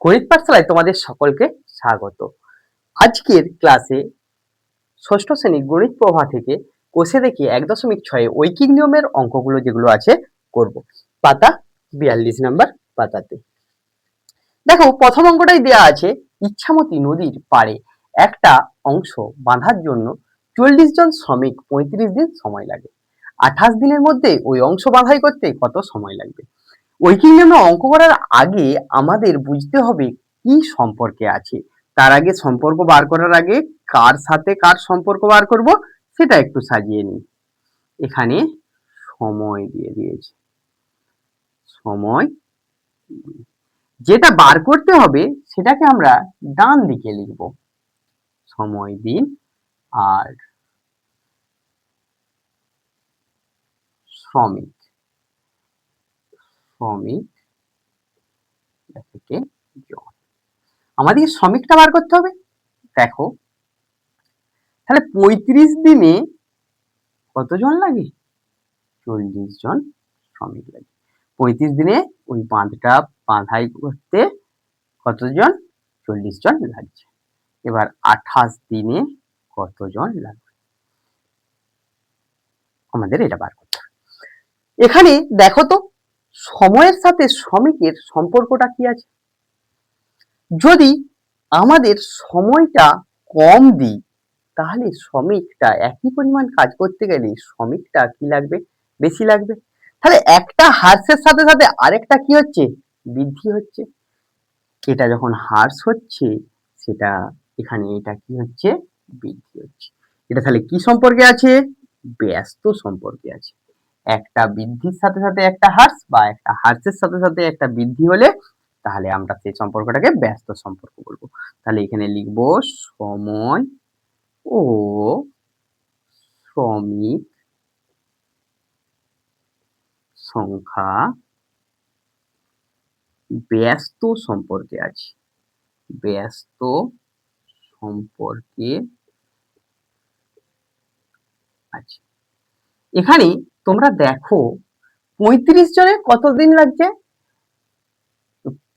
গণিত পাঠশালায় তোমাদের সকলকে স্বাগত। আজকের ক্লাসে ষষ্ঠ শ্রেণী গণিত প্রভা থেকে কোষে দেখি 1.6 ঐকিক নিয়মের অঙ্কগুলো যেগুলো আছে করব। পাতা 42 নাম্বার পাতাতে। দেখো প্রথম অঙ্কটাই দেয়া আছে, ইচ্ছামতি নদীর পাড়ে একটা অংশ বাঁধার জন্য 40 জন শ্রমিক 35 দিন সময় লাগে। 28 দিনের মধ্যে ওই অংশ বাঁধাই করতে কত সময় লাগবে? ঐকিক নিয়মে অঙ্ক করার আগে আমাদের বুঝতে হবে কি সম্পর্কে আছে। তার আগে সম্পর্ক বার করার আগে কার সাথে কার সম্পর্ক বার করব সেটা একটু সাজিয়ে নিই। এখানে সময় দিয়ে দিয়েছে, সময় যেটা বার করতে হবে সেটাকে আমরা ডান দিকে লিখব, সময় দিন। আর শ্রমিক, শ্রমিক থেকে জন, আমাদের শ্রমিকটা বার করতে হবে। দেখো তাহলে 35 দিনে কতজন লাগে? 40 জন শ্রমিক লাগে। 35 দিনে ওই বাঁধটা বাঁধাই করতে কতজন? 40 জন লাগছে। এবার 28 দিনে কতজন লাগবে আমাদের এটা বার করতে হবে। এখানে দেখো তো সময়ের সাথে শ্রমিকের সম্পর্কটা কি আছে। যদি আমাদের সময়টা কম দিই তাহলে শ্রমিকটা একই পরিমাণ কাজ করতে গেলে শ্রমিকটা কি লাগবে? বেশি লাগবে। তাহলে একটা হ্রাসের সাথে সাথে আরেকটা কি হচ্ছে? বৃদ্ধি হচ্ছে। এটা যখন হ্রাস হচ্ছে সেটা এখানে এটা কি হচ্ছে? বৃদ্ধি হচ্ছে। এটা তাহলে কি সম্পর্কে আছে? ব্যস্ত সম্পর্কে আছে। একটা বৃদ্ধির সাথে সাথে একটা হ্রাস বা একটা হ্রাসের সাথে সাথে একটা বৃদ্ধি হলে তাহলে আমরা সেই সম্পর্কটাকে ব্যস্ত সম্পর্ক বলবো। তাহলে এখানে লিখবো সময় ও শ্রমিক সংখ্যা ব্যস্ত সম্পর্কে আছে, ব্যস্ত সম্পর্কে আছে। এখানে তোমরা দেখো 35 জনে কতদিন লাগছে?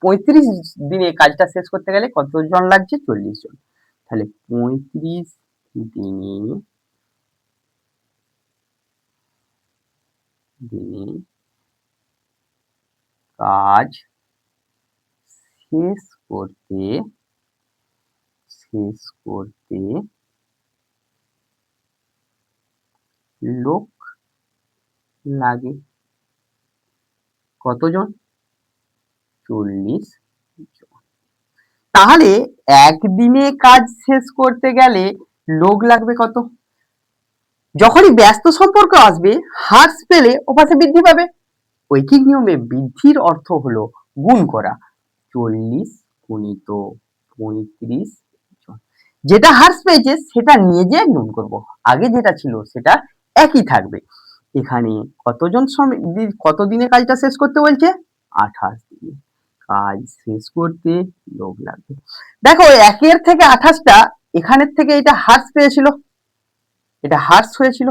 35 দিনে কাজটা শেষ করতে গেলে কতজন লাগছে? 40 জন। তাহলে 35 দিনে কাজ শেষ করতে লোক লাগে কতজন? 40 জন। তাহলে একদিনে কাজ শেষ করতে গেলে লোক লাগবে কত? যখনই ব্যস্ত সম্পর্ক আসবে হ্রাস পেলে ওপাশে বৃদ্ধি পাবে। ঐকিক নিয়মে বৃদ্ধির অর্থ হলো গুণ করা, 40 গুণিত 35 জন। যেটা হ্রাস পেয়েছে সেটা নিয়ে যে গুণ করব, আগে যেটা ছিল সেটা একই থাকবে। এখানে কতজন শ্রমিক কত দিনে কাজটা শেষ করতে বলছে? 28 দিনে কাজ শেষ করতে লোক লাগবে। দেখো 1 থেকে 28টা এখানের থেকে এটা হ্রাস পেয়েছিল, এটা হ্রাস হয়েছিল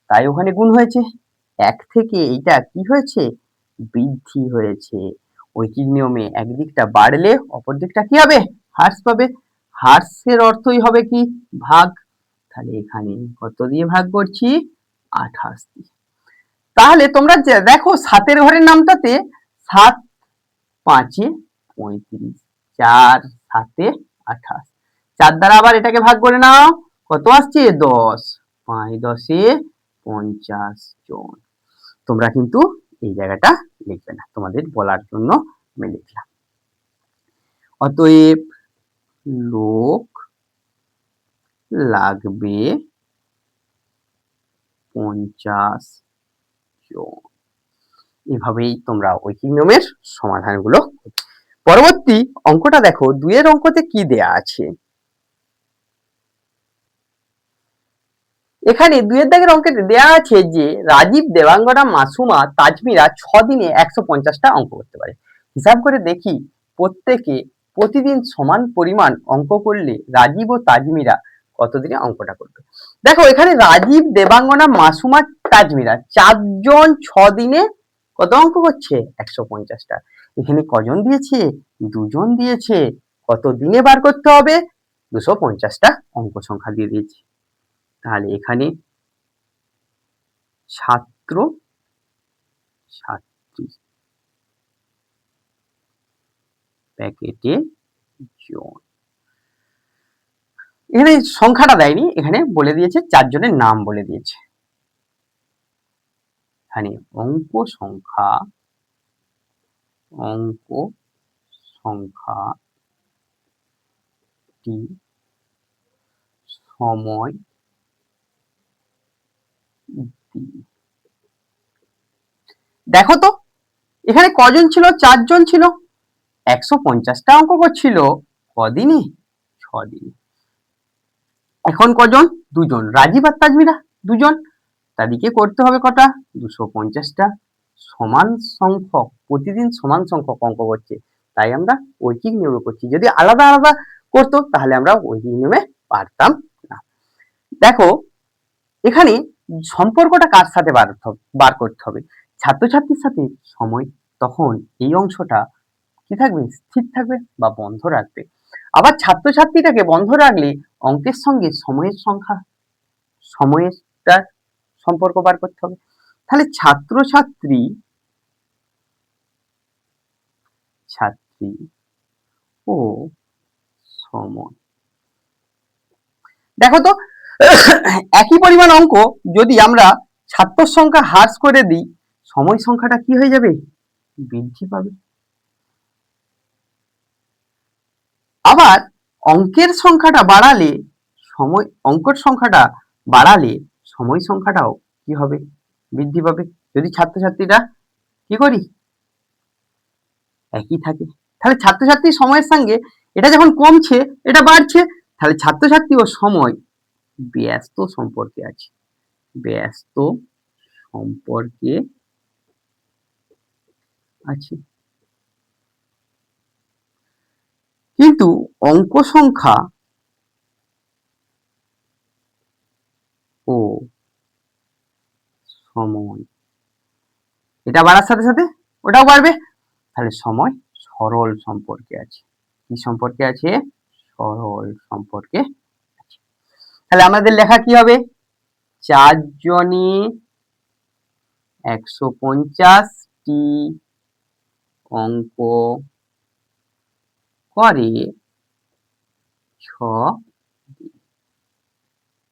তাই ওখানে গুণ হয়েছে। 1 থেকে এটা কি হয়েছে? বৃদ্ধি হয়েছে। ঐকিক নিয়মে একদিকটা বাড়লে অপর দিকটা কি হবে? হ্রাস পাবে। হ্রাসের অর্থই হবে কি? ভাগ। তাহলে এখানে কত দিয়ে ভাগ করছি? 28 দিয়ে। তাহলে তোমরা দেখো 7 ঘরের নামটাতে 7 5 35, 4 7 28, 4 দ্বারা আবার এটাকে ভাগ করে নাও, কত আসছে? 10, 5 10 50 জন। তোমরা কিন্তু এই জায়গাটা লিখবে না, তোমাদের বলার জন্য আমি লিখলাম। অতএব লোক লাগবে 50 জন। এভাবেই তোমরা ঐকিক নিয়মের সমাধানগুলো। পরবর্তী অঙ্কটা দেখো, 2 এর অঙ্কতে কি দেয়া আছে। এখানে 2 এর দাগের অঙ্কে দেয়া আছে যে রাজীব, দেবাঙ্গনা, মাসুমা, তাজমিরা 6 দিনে 150টা অঙ্ক করতে পারে। হিসাব করে দেখি প্রত্যেকে প্রতিদিন সমান পরিমাণ অঙ্ক করলে রাজীব ও তাজমিরা কতদিনে অঙ্কটা করবে। দেখো এখানে রাজীব, দেবাঙ্গনা, মাসুমা, তাজমিরা 4 জন 6 দিনে কত অঙ্ক করছে? 150টা। এখানে কজন দিয়েছে? দুজন দিয়েছে। কত দিনে বার করতে হবে? 250টা অঙ্ক সংখ্যা দিয়ে দিয়েছে। তাহলে এখানে ছাত্র ছাত্রী প্যাকেটে জন। এখানে সংখ্যাটা দেয়নি, এখানে বলে দিয়েছে 4 জনের নাম বলে দিয়েছে। এখানে অঙ্ক সংখ্যাটি সময় দেখো তো এখানে কজন ছিল? 4 জন ছিল। 150টা অঙ্ক করছিল কদিনে? 6 দিনে। এখন কজন? দুজন, রাজীব আর তাজমিরা দুজন। তাদেরকে করতে হবে কটা? 250টা। সমান সংখ্যক, প্রতিদিন সমান সংখ্যক অঙ্ক করছে, তাই আমরা ঐকিক নিয়মে করছি। যদি আলাদা আলাদা করতো তাহলে আমরা ঐকিক নিয়মে পারতাম না। দেখো এখানে সম্পর্কটা কার সাথে বার করতে হবে? ছাত্রছাত্রীর সাথে সময়। তখন এই অংশটা কি থাকবে? স্থির থাকবে বা বন্ধ রাখবে। আবার ছাত্রছাত্রীটাকে বন্ধ রাখলে অঙ্কের সঙ্গে সময়ের সম্পর্ক বার করতে হবে। তাহলে ছাত্রছাত্রী ও সময়। দেখো তো একই পরিমাণ অঙ্ক যদি আমরা ছাত্র সংখ্যা হ্রাস করে দিই, সময় সংখ্যাটা কি হয়ে যাবে? বৃদ্ধি পাবে। আবার অঙ্কের সংখ্যাটা বাড়ালে সময় সংখ্যাটাও কি হবে? বৃদ্ধি পাবে। যদি ছাত্রছাত্রীরা কি করি? একই থাকে। তাহলে ছাত্রছাত্রীর সময়ের সঙ্গে এটা যখন কমছে এটা বাড়ছে, তাহলে ছাত্রছাত্রী ও সময় ব্যস্ত সম্পর্কে আছে। কিন্তু অঙ্ক সংখ্যা ও সময় এটা বাড়ার সাথে সাথে ওটাও বাড়বে। তাহলে সময় সরল সম্পর্কে আছে। কি সম্পর্কে আছে? সরল সম্পর্কে আছে। তাহলে আমাদের লেখা কি হবে? 4 জনে 150টি অঙ্ক করে 6 দিন।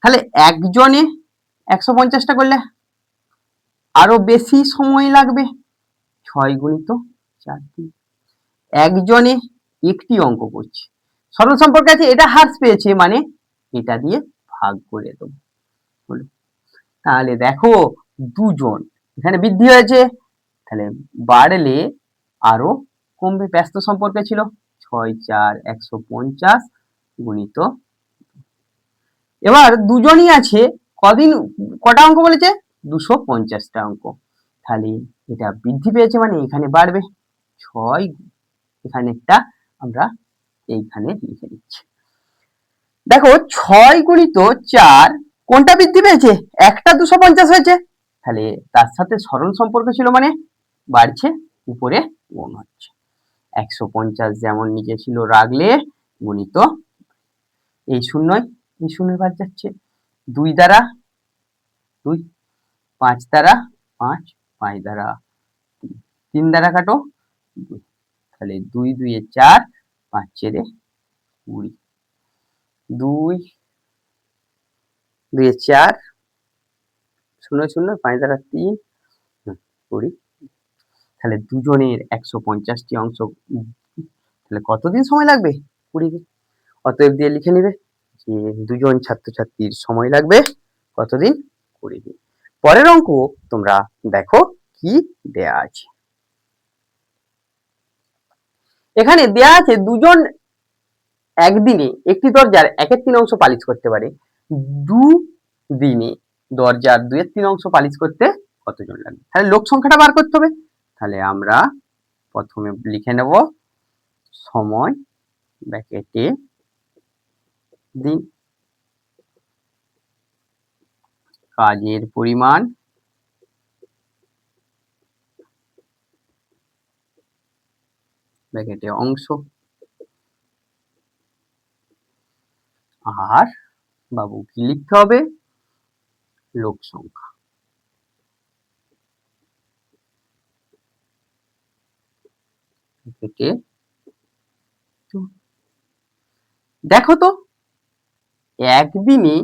তাহলে একজনে 150টা করলে আরো বেশি সময় লাগবে। 6 গুণিত 4 দিন। একজনে একটি অঙ্ক করছে, সরল সম্পর্কে আছে, এটা হ্রাস পেয়েছে মানে এটা দিয়ে ভাগ করে দেবো। তাহলে দেখো দুজন এখানে বৃদ্ধি হয়েছে, তাহলে বাড়লে আরো কমবে। ব্যস্ত সম্পর্কে ছিল 6 4 150 গুণিত। এবার দুজনই আছে, কটা অঙ্ক বলেছে? 250টা অঙ্ক। তাহলে এটা বৃদ্ধি পেয়েছে মানে এখানে বাড়বে। 6 এখানেরটা আমরা এইখানে লিখে দিচ্ছি। দেখো 6 গুণিত 4 কোনটা বৃদ্ধি পেয়েছে? একটা 250 হয়েছে, তাহলে তার সাথে সরল সম্পর্ক ছিল মানে বাড়ছে, উপরে গুণ হচ্ছে। 150 যেমন নিচে ছিল রাখলে গুণিত এই শূন্য বাদ যাচ্ছে। 2 দ্বারা 2, 5 দ্বারা 5, 5 দ্বারা 3 দ্বারা কাটো 2, তাহলে 2 2 এ 4, 5 4 20, 2 2 এ 4, 0 0, 5 দ্বারা 3, 20। তাহলে দুজনের 150টি অংশ, তাহলে কতদিন সময় লাগবে? 20 দিন। অতএব দিয়ে লিখে নিবে যে দুজন ছাত্রছাত্রীর সময় লাগবে কতদিন? 20 দিন। পরের অঙ্ক তোমরা দেখো কি দেয়া আছে। এখানে দেয়া আছে দুজন একদিনে একটি দরজার 1/3 অংশ পালিশ করতে পারে। দুদিনে দরজার 2/3 অংশ পালিশ করতে কতজন লাগবে? তাহলে লোক সংখ্যাটা বার করতে হবে। তাহলে আমরা প্রথমে লিখে নেব সময় ব্র্যাকেটে দিন, কাজের পরিমাণ ব্র্যাকেটে অংশ, আর বাবু কি লিখতে হবে, লোক সংখ্যা। ব্র্যাকেটে দেখো তো একদিনে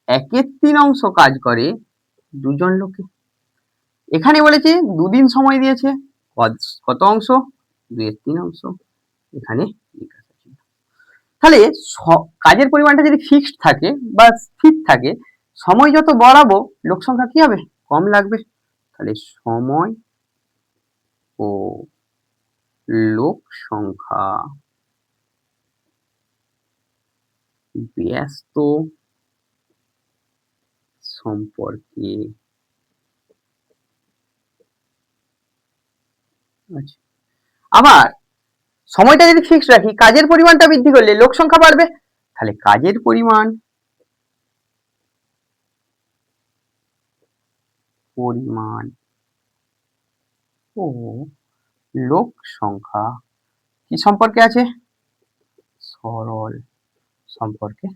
1/3 কাজ করে দুজন লোকে। এখানে বলেছে দুদিন সময় দিয়েছে, কত অংশ, 2/3 অংশ। এখানে তাহলে কাজের পরিমাণটা যদি ফিক্সড থাকে বা স্থির থাকে, সময় যত বাড়াবো লোক সংখ্যা কি হবে, কম লাগবে। তাহলে সময় ও লোক সংখ্যা ব্যস্ত সম্পর্কে। আচ্ছা, আবার সময়টা যদি ফিক্সড রাখি, কাজের পরিমাণটা বৃদ্ধি করলে লোক সংখ্যা বাড়বে। তাহলে কাজের পরিমাণ ও লোক সংখ্যা কি সম্পর্কে আছে, সরল সম্পর্কে।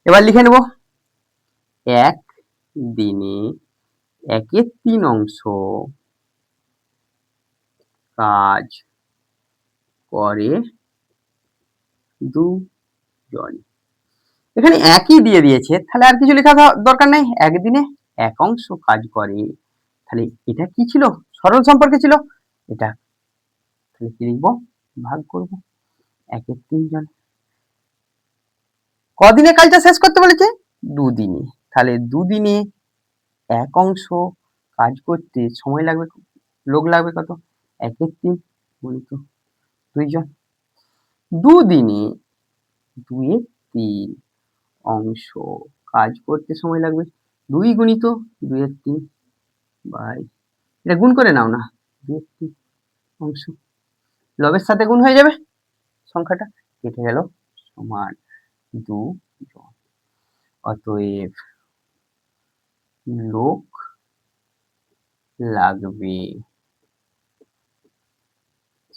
এবার লিখে নেব, এক দিনে 1/3 কাজ করে দুজন। এখানে একই দিয়ে দিয়েছে, তাহলে আর কিছু লেখা দরকার নেই, একদিনে 1 কাজ করে। তাহলে এটা কি ছিল, সরল সম্পর্কে ছিল এটা। তাহলে কি লিখবো, ভাগ করব 1/3 জন। কদিনে কাজটা শেষ করতে বলেছে, দুদিনে। তাহলে দুদিনে 1 কাজ করতে সময় লাগবে, লোক লাগবে কত, 1/3 গুণিত 2 জন। দুদিনে 2/3 কাজ করতে সময় লাগবে, 2 গুণিত 2/3 বাই, এটা গুণ করে নাও না, 2/3 লবের সাথে গুণ হয়ে যাবে, সংখ্যাটা কেটে গেল, সমান 2 জন। অতএব লোক লাগবে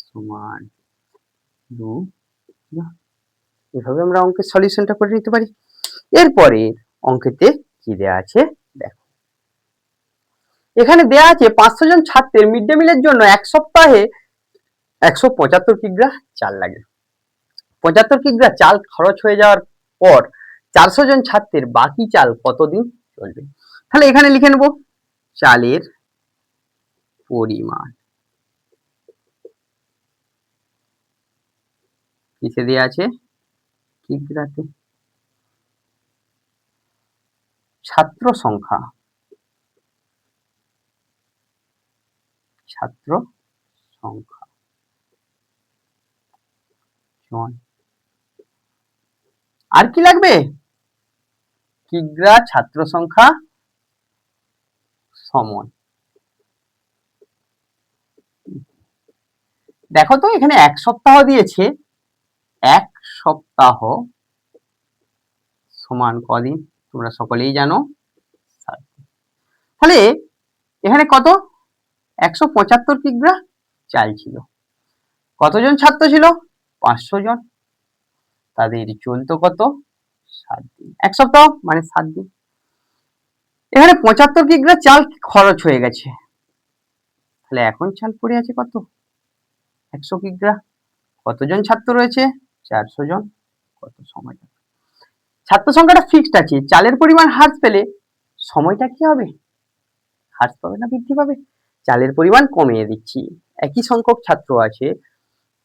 সমান 2 জন। এভাবে আমরা অঙ্কের সলিউশনটা করে নিতে পারি। এরপরে অঙ্কেতে কি দেয়া আছে দেখো, এখানে দেয়া আছে 500 জন ছাত্রের মিড ডে মিলের জন্য এক সপ্তাহে 175 কিগ্রা চাল লাগে। 75 কিগ্রা চাল খরচ হয়ে যাওয়ার পর 400 জন ছাত্রের বাকি চাল কতদিন চলবে। তাহলে এখানে লিখে নেব চালের পরিমাণ, কিসে দেয়া আছে, কিগ্রাতে। ছাত্র সংখ্যা, ছাত্র সংখ্যা সমান, আর কি লাগবে, কিগ্রা ছাত্র সংখ্যা সময়। দেখো তো এখানে 1 সপ্তাহ দিয়েছে, 1 সপ্তাহ সমান কদিন, তোমরা সকলেই জানো 7 দিন। তাহলে এখানে কত, 175 কিগ্রা চাল ছিল, কতজন ছাত্র ছিল, 500 জন, তাদের চলতো কত, 7 দিন। 1 সপ্তাহ মানে 7 দিন। এখানে 75 কিগ্রা চাল খরচ হয়ে গেছে, তাহলে এখন চাল পড়ে আছে কত, 100 কিগ্রা। কতজন ছাত্র রয়েছে, 400 জন, কত সময়, ছাত্র সংখ্যাটা ফিক্সড আছে, চালের পরিমাণ হ্রাস পেলে সময়টা কি হবে, হ্রাস পাবে না বৃদ্ধি পাবে, চালের পরিমাণ কমিয়ে দিচ্ছি, একই সংখ্যক ছাত্র আছে,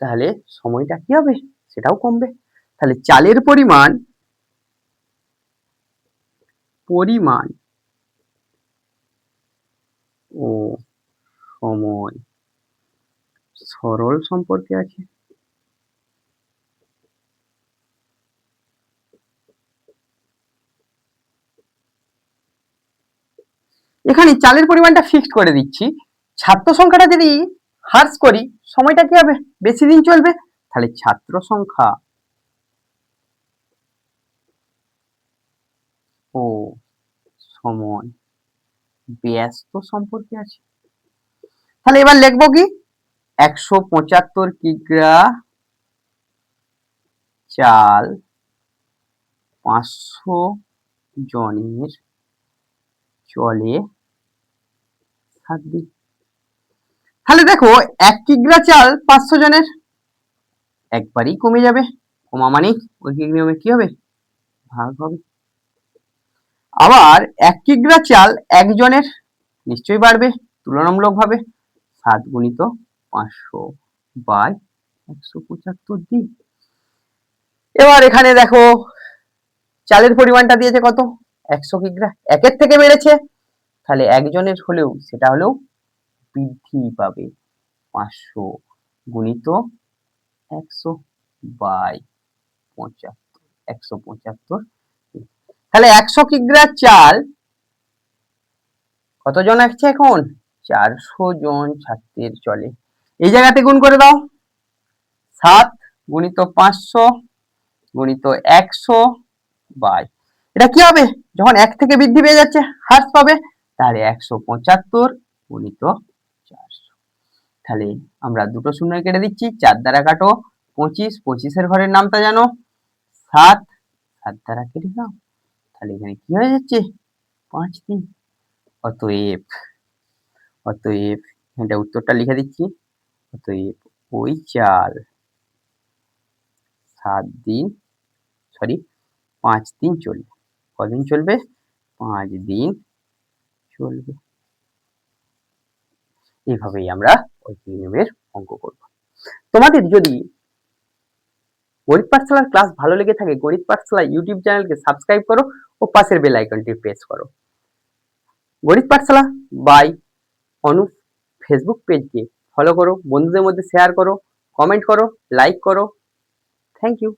তাহলে সময়টা কি হবে, সেটাও কমবে। তাহলে চালের পরিমাণ ও সময় সরল সম্পর্কে আছে। এখানে চালের পরিমাণটা ফিক্সড করে দিচ্ছি, ছাত্র সংখ্যাটা যদি হ্রাস করি সময়টা কি হবে, বেশি দিন চলবে। তাহলে ছাত্র সংখ্যা ও সময় ব্যস্ত সম্পর্কে আছে। তাহলে এবার লিখবো কি, 175 কিগ্রা চাল 500 জনের চলে 7 দিন। তাহলে দেখো 1 কিগ্রা চাল 500 জনের একবারই কমে যাবে, কমা মানে ঐকিক নিয়মে কি হবে, ভাগ হবে। আবার 1 কিগ্রা চাল একজনের নিশ্চয়ই বাড়বে তুলনামূলকভাবে, 7 গুণিত 500 বাই 175 দিন। এবার এখানে দেখো চালের পরিমাণটা দিয়েছে কত, 100 কিগ্রা, একের থেকে বেড়েছে, তাহলে একজনের হলেও সেটা হলেও বৃদ্ধি পাবে, 500 গুণিত 100 বাই 175। তাহলে 100 কিগ্রা চাল কতজন আছে এখন, 400 জন ছাত্রের চলে। এই জায়গাতে গুণ করে দাও, 7 গুণিত 500 গুণিত 100 বাই, এটা কি হবে, যখন 1 থেকে বৃদ্ধি পেয়ে যাচ্ছে হ্রাস পাবে, তাহলে 175 গুণিত 400। তাহলে আমরা দুটো শূন্য কেটে দিচ্ছি, 4 দ্বারা কাটো 25, 25 ঘরের নামটা জানো 7, 7 দ্বারা কেটে দাও, তাহলে এখানে কি হয়ে যাচ্ছে 5 দিন। অতএব এটা উত্তরটা লিখে দিচ্ছি, অতএব ওই চাল 5 দিন চলবে। কদিন চলবে, 5 দিন চলবে। এইভাবেই আমরা ঐকিক নিয়মের অঙ্ক করব। তোমাদের যদি গণিত পাঠশালার ক্লাস ভালো লেগে থাকে, গণিত পাঠশালা ইউটিউব চ্যানেলকে সাবস্ক্রাইব করো ও পাশের বেল আইকনটি প্রেস করো। গণিত পাঠশালা বাই অনুপ ফেসবুক পেজকে ফলো করো, বন্ধুদের মধ্যে শেয়ার করো, কমেন্ট করো, লাইক করো। Thank you.